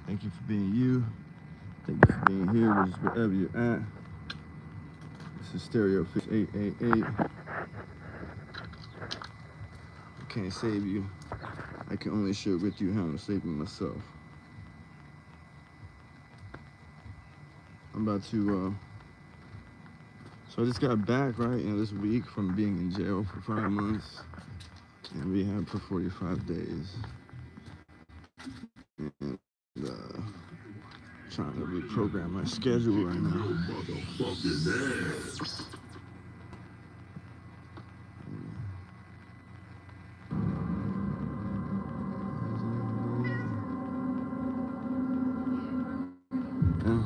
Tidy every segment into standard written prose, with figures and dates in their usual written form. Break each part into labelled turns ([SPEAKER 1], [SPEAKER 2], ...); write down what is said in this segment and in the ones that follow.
[SPEAKER 1] Thank you for being you. Thank you for being here, just wherever you're at. This is StereoPHX 888. I can't save you. I can only share with you how I'm saving myself. I'm about to, so I just got back, right, this week from being in jail for 5 months and rehab for 45 days. And, trying to reprogram my schedule right now. Yeah.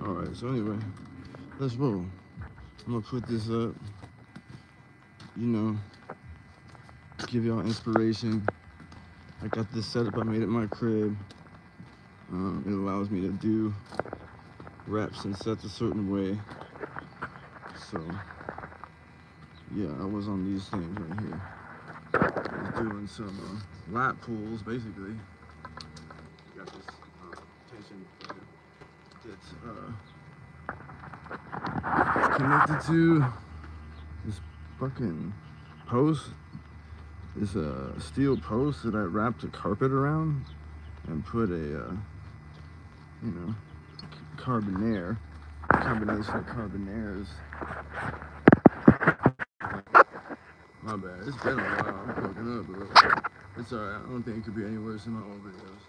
[SPEAKER 1] All right, so anyway, let's roll. I'm gonna put this up, give y'all inspiration. I got this setup I made at my crib. It allows me to do reps and sets a certain way. So, yeah, I was on these things right here. I was doing some lat pulls, basically. Got this tension that's connected to this fucking post. This steel post that I wrapped a carpet around and put a, carbonaire, combination of carbonaires. My bad, it's been a while, I'm fucking up, bro. It's alright, I don't think it could be any worse than my old videos.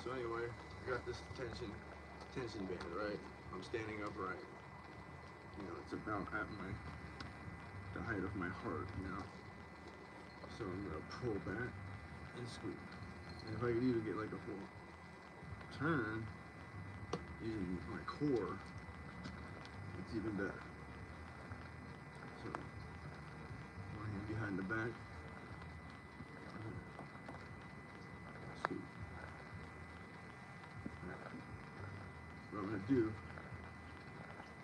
[SPEAKER 1] So anyway, I got this tension band, right? I'm standing upright. It's about at the height of my heart, So I'm gonna pull back and squeeze. And if I could even get like a full turn using my core, it's even better. So one hand behind the back. Sweet. What I'm gonna do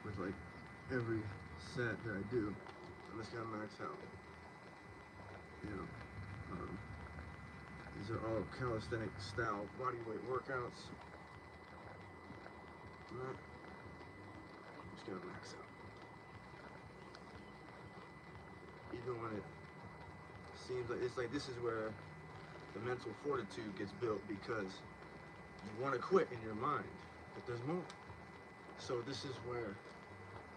[SPEAKER 1] with like every set that I do, I'm just gonna max out. These are all calisthenic style bodyweight workouts. Right. I'm just gonna max out. Even when it seems like it's like this is where the mental fortitude gets built, because you want to quit in your mind, but there's more. So this is where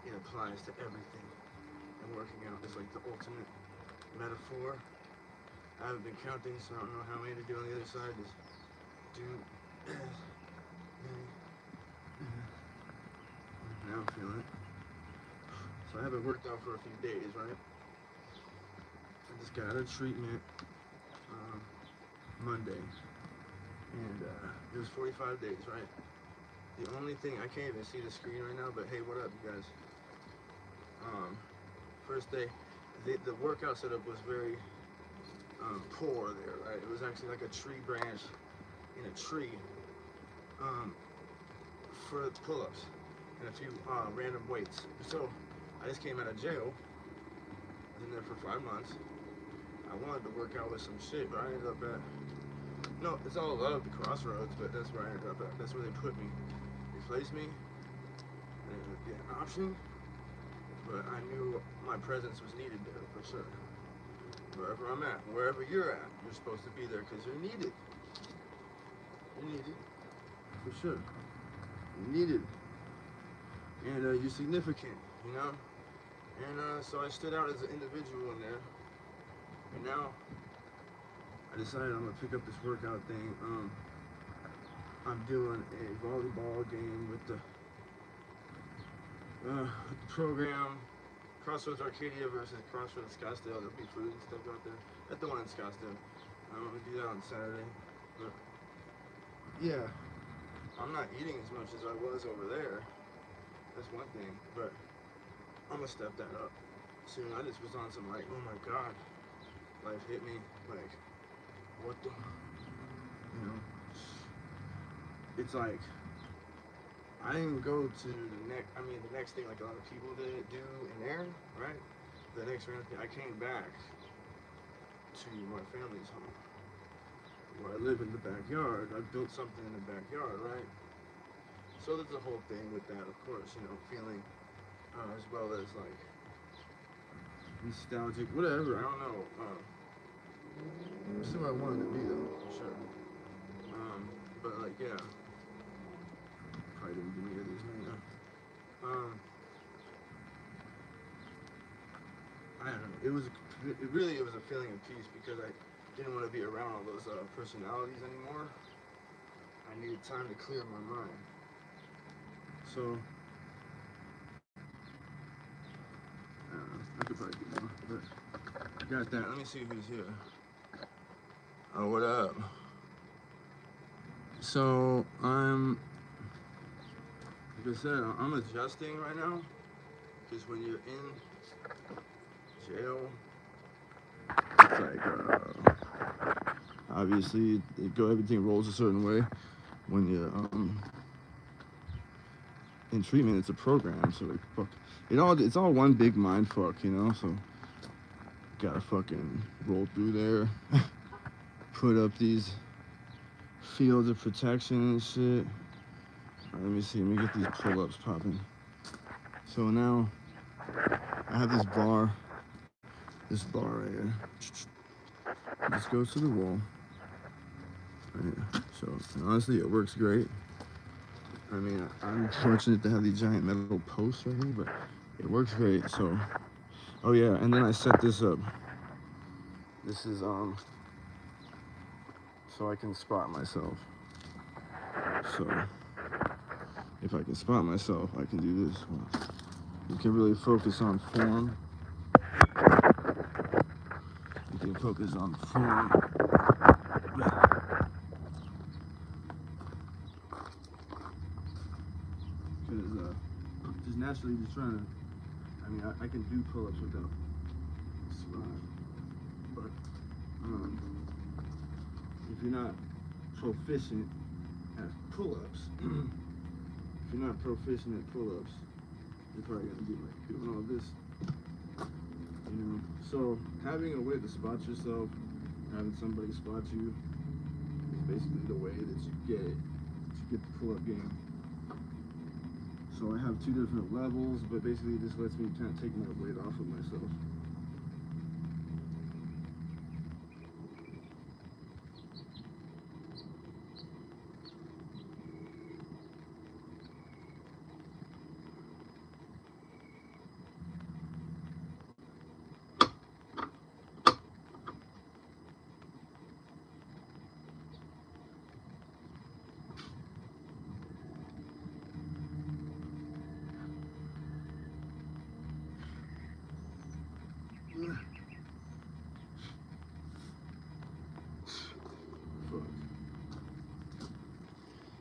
[SPEAKER 1] it applies to everything. And working out is like the ultimate metaphor. I haven't been counting, so I don't know how many to do on the other side. Just do as many. Now I'm feeling it. So I haven't worked out for a few days, right? I just got out of treatment Monday, and it was 45 days, right? The only thing, I can't even see the screen right now, but hey, what up, you guys? First day, the workout setup was very poor there, right? It was actually like a tree branch in a tree for pull-ups and a few random weights. So I just came out of jail. I was in there for 5 months. I wanted to work out with some shit, but I ended up at, no, it's all love, the crossroads, but that's where I ended up at. That's where they put me. They placed me, and it would be an option, but I knew my presence was needed there for sure. Wherever I'm at, wherever you're at, you're supposed to be there because you're needed. You're needed, for sure. You're needed. And you're significant, And so I stood out as an individual in there. And now I decided I'm gonna pick up this workout thing. I'm doing a volleyball game with the program. Crossroads Arcadia versus Crossroads Scottsdale. There'll be food and stuff out there. At the one in Scottsdale. I'm gonna do that on Saturday. But yeah, I'm not eating as much as I was over there. That's one thing. But I'm gonna step that up soon. I just was on some like, oh my god, life hit me. Like, what the, It's like, I didn't go to the next thing like a lot of people did do in there, right? The next round thing, I came back to my family's home. where I live in the backyard. I built something in the backyard, right? So there's a whole thing with that, of course, you know, feeling as well as like nostalgic, whatever. I don't know. It's who I wanted to be though, for sure. But like, yeah, probably didn't give me these right now. I don't know. It was a feeling of peace because I didn't want to be around all those personalities anymore. I needed time to clear my mind. So, I don't know. I could probably do more, but I got that. Let me see who's here. Oh, what up? So, like I said, I'm adjusting right now because when you're in jail, it's like, obviously, everything rolls a certain way. When you're in treatment, it's a program, so like, fuck, it's all one big mind fuck, you know. So gotta fucking roll through there, put up these fields of protection and shit. All right, let me see. Let me get these pull-ups popping. So now I have this bar right here. This goes to the wall. Right here. So honestly, it works great. I mean, I'm fortunate to have these giant metal posts right here, but it works great. So, oh yeah, and then I set this up. This is so I can spot myself. So if I can spot myself, I can do this. You can really focus on form. You can focus on form. Because just naturally just trying to, I mean, I can do pull-ups without spot. But if you're not proficient at pull-ups, you're probably gonna be like doing all this, you know. So having a way to spot yourself, having somebody spot you, is basically the way that you get the pull-up game. So I have two different levels, but basically this lets me kind of take my weight off of myself.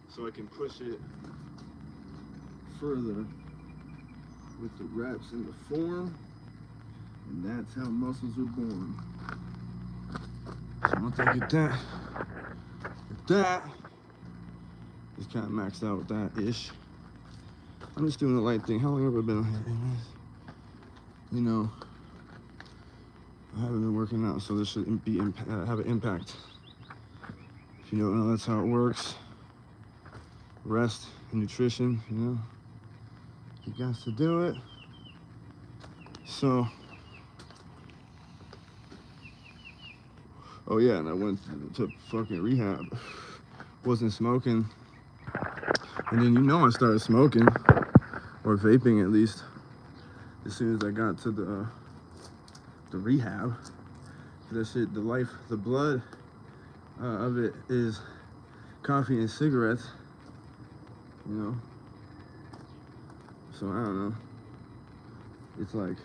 [SPEAKER 1] So I can push it further with the reps and the form, and that's how muscles are born. So once I get that, just kind of maxed out with that-ish. I'm just doing the light thing. How long have I been on here? You know, I haven't been working out, so this should have an impact. If you don't know, that's how it works. Rest and nutrition, you know, you got to do it. So, oh yeah, and I went to fucking rehab. Wasn't smoking, and then I started smoking, or vaping at least, as soon as I got to the rehab. That shit, the blood of it is coffee and cigarettes. You know, so I don't know. It's like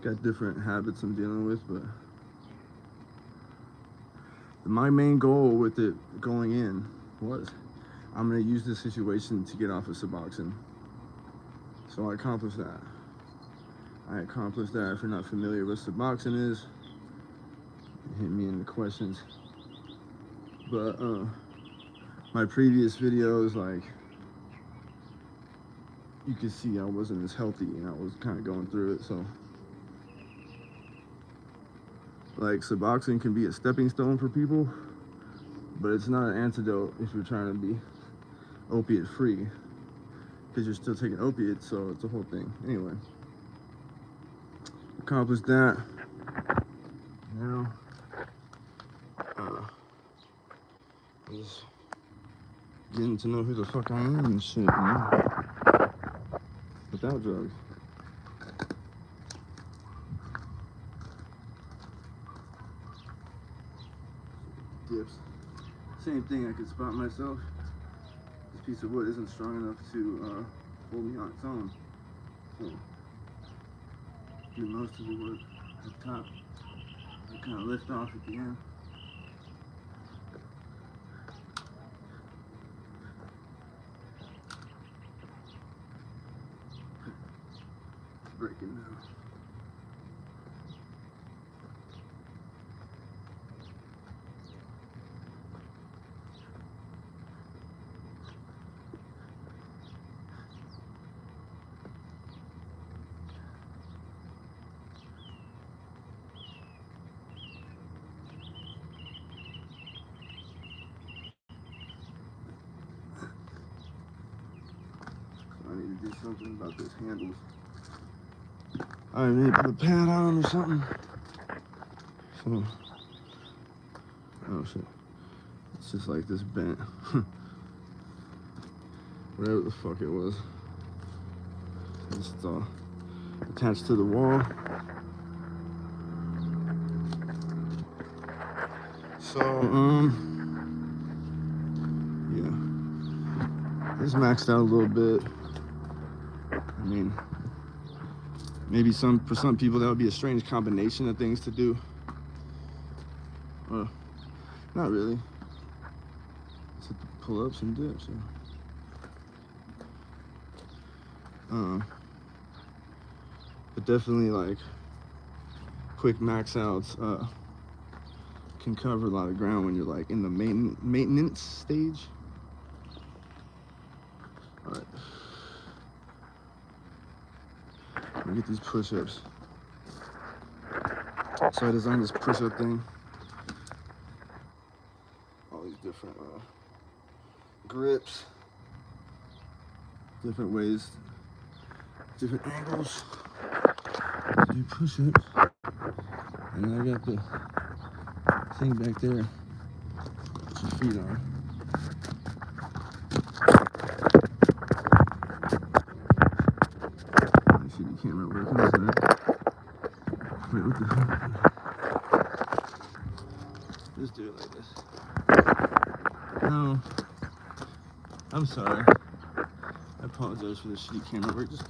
[SPEAKER 1] got different habits I'm dealing with, but my main goal with it going in was I'm gonna use this situation to get off of Suboxone. So I accomplished that. If you're not familiar with what Suboxone is, hit me in the questions. But my previous videos, like, you could see I wasn't as healthy and I was kind of going through it. So like Suboxone can be a stepping stone for people, but it's not an antidote if you're trying to be opiate free, because you're still taking opiates, so it's a whole thing. Anyway, accomplished that. Now, just getting to know who the fuck I am and shit, you know? Without drugs. Dips. Same thing, I could spot myself. This piece of wood isn't strong enough to hold me on its own. So, do most of the work at the top. I kind of lift off at the end. Breaking now. I need to do something about those handles. I need to put a pad on them or something. So, oh shit. It's just like this bent. Whatever the fuck it was. Just attached to the wall. So, yeah. It's maxed out a little bit. I mean, maybe for some people that would be a strange combination of things to do. Not really. Just have to pull ups and dips. Yeah. But definitely like quick max outs can cover a lot of ground when you're like in the maintenance stage. All right. Let me get these push-ups. So I designed this push-up thing. All these different grips, different ways, different angles to do push-ups. And then I got the thing back there to put your feet on. See the camera working, isn't it? Wait, what the hell? Just do it like this. No. I'm sorry. I apologize for the shitty camera work. Just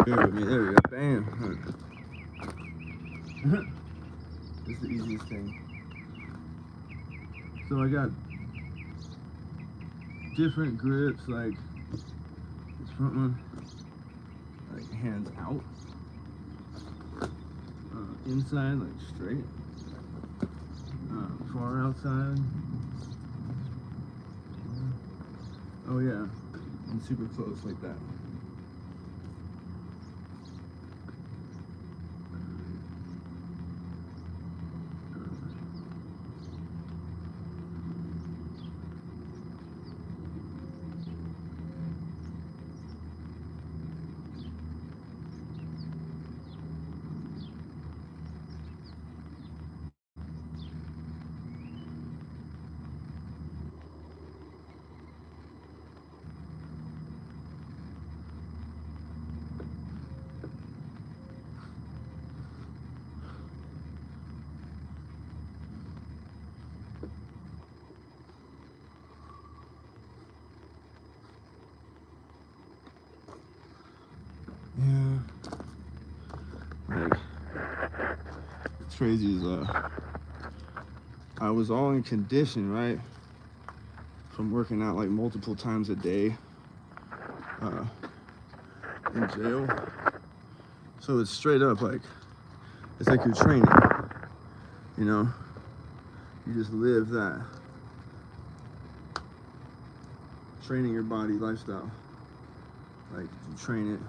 [SPEAKER 1] bear with me. There we go. Bam. This is the easiest thing. So I got different grips, like this front one. Like hands out, inside like straight, far outside, oh yeah, and super close like that. Yeah, like, it's crazy is, I was all in condition, right, from working out like multiple times a day, in jail, so it's straight up like, it's like you're training, you know, you just live that training your body lifestyle, like you train it.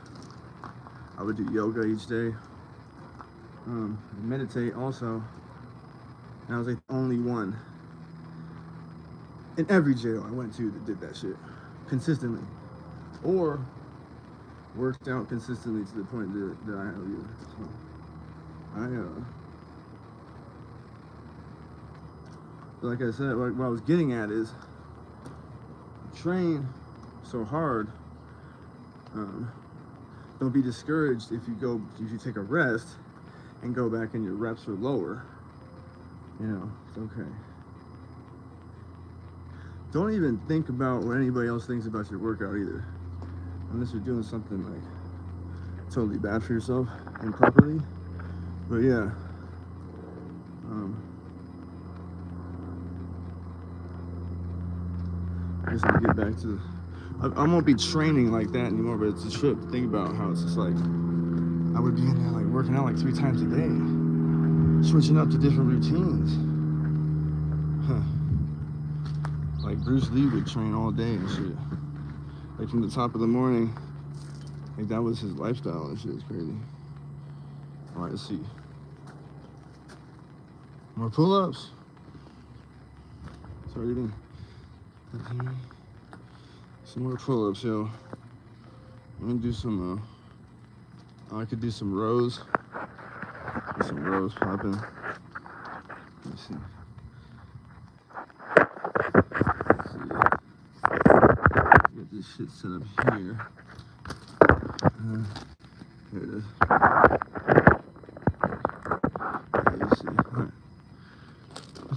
[SPEAKER 1] I would do yoga each day, meditate also, And I was like the only one in every jail I went to that did that shit consistently, or worked out consistently to the point that I have you. So like I said, what I was getting at is train so hard. Don't be discouraged if you take a rest and go back and your reps are lower. You know, it's okay. Don't even think about what anybody else thinks about your workout either, unless you're doing something like totally bad for yourself improperly. But yeah, I guess I'll get back to I won't be training like that anymore, but it's a trip to think about how it's just like I would be in there like working out like 3 times a day, switching up to different routines. Like Bruce Lee would train all day and shit, like from the top of the morning. Like that was his lifestyle and shit. It's crazy. All right, let's see. More pull-ups. It's already been. Some more pull-ups, yo. I'm gonna do some. I could do some rows. Get some rows popping. Let's see. Get this shit set up here. Here it is. Let's see. All right.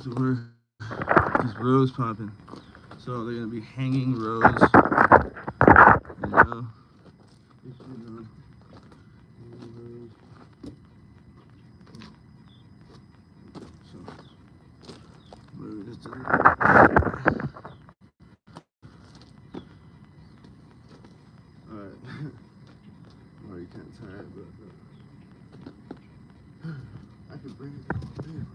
[SPEAKER 1] So we're these rows popping. So they're gonna be hanging rows. You know. So we just did it. Alright. I'm already kinda tired, but I can bring it down there.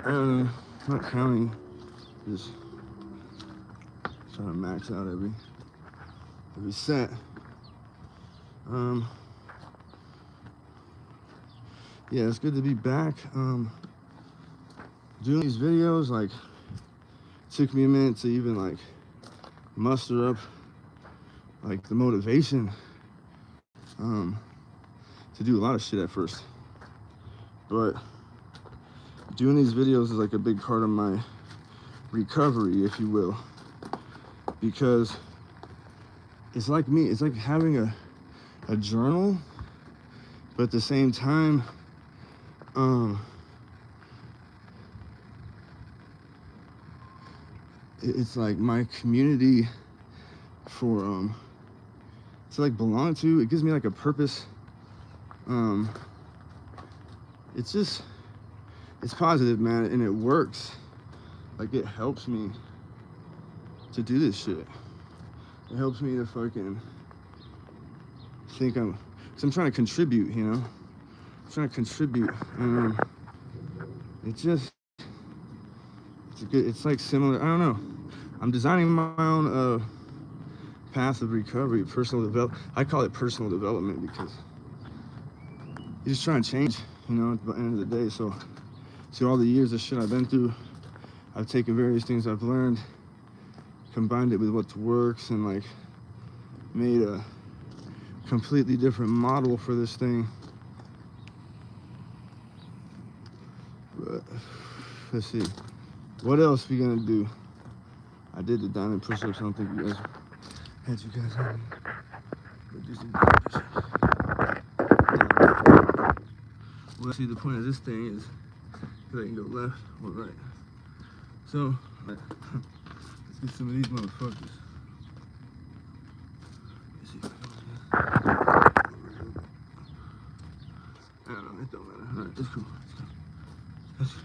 [SPEAKER 1] I don't know, I'm not counting, just trying to max out every set. Yeah, it's good to be back. Doing these videos, like, took me a minute to even like muster up like the motivation to do a lot of shit at first. But doing these videos is like a big part of my recovery, if you will, because it's like me, it's like having a journal, but at the same time, it's like my community for to like belong to. It gives me like a purpose. It's just, it's positive, man, and it works. Like, it helps me to do this shit. It helps me to fucking think because I'm trying to contribute, you know? I'm trying to contribute. It's just, it's like similar, I don't know. I'm designing my own path of recovery, personal development. I call it personal development because you're just trying to change, you know, at the end of the day. So all the years of shit I've been through, I've taken various things I've learned, combined it with what works, and like made a completely different model for this thing. But let's see, what else we gonna do? I did the diamond push-ups. I don't think you guys had you guys on me. But do some diamond push-ups. Well, see, the point of this thing is that I can go left or right. So let's Get some of these motherfuckers. Let's see if I can do that. I don't know, it don't matter. Alright, that's cool. Let's go.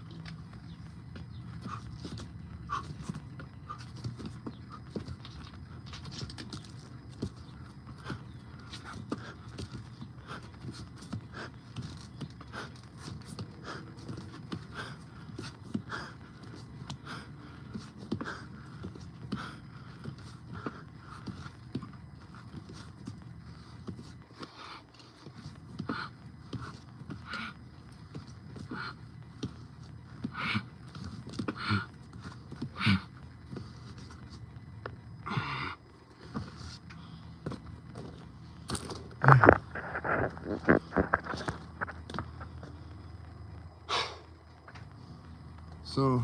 [SPEAKER 1] So,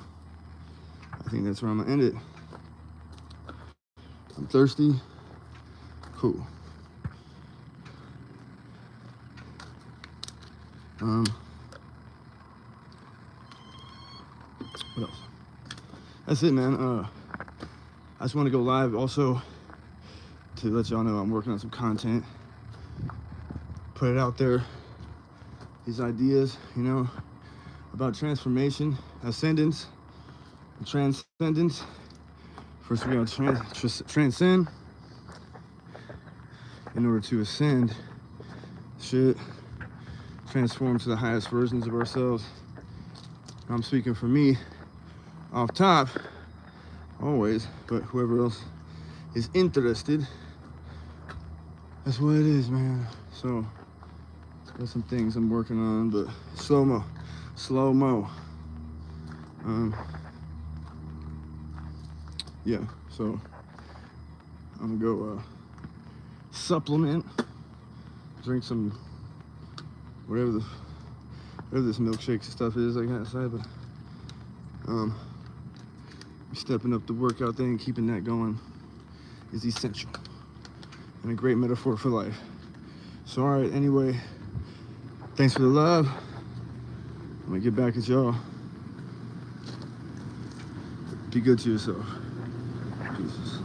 [SPEAKER 1] I think that's where I'm gonna end it. I'm thirsty. Cool. What else? That's it, man. I just want to go live also to let y'all know I'm working on some content. Put it out there. These ideas, you know, about transformation, ascendance, and transcendence. First, we gotta transcend in order to ascend. Shit, transform to the highest versions of ourselves. I'm speaking for me off top, always, but whoever else is interested, that's what it is, man. So, there's some things I'm working on, but slow-mo. Yeah, so I'm gonna go supplement, drink some whatever this milkshake stuff is I got inside, but stepping up the workout thing and keeping that going is essential and a great metaphor for life. So all right, anyway, thanks for the love. I'm gonna get back at y'all. Be good to yourself. Jesus.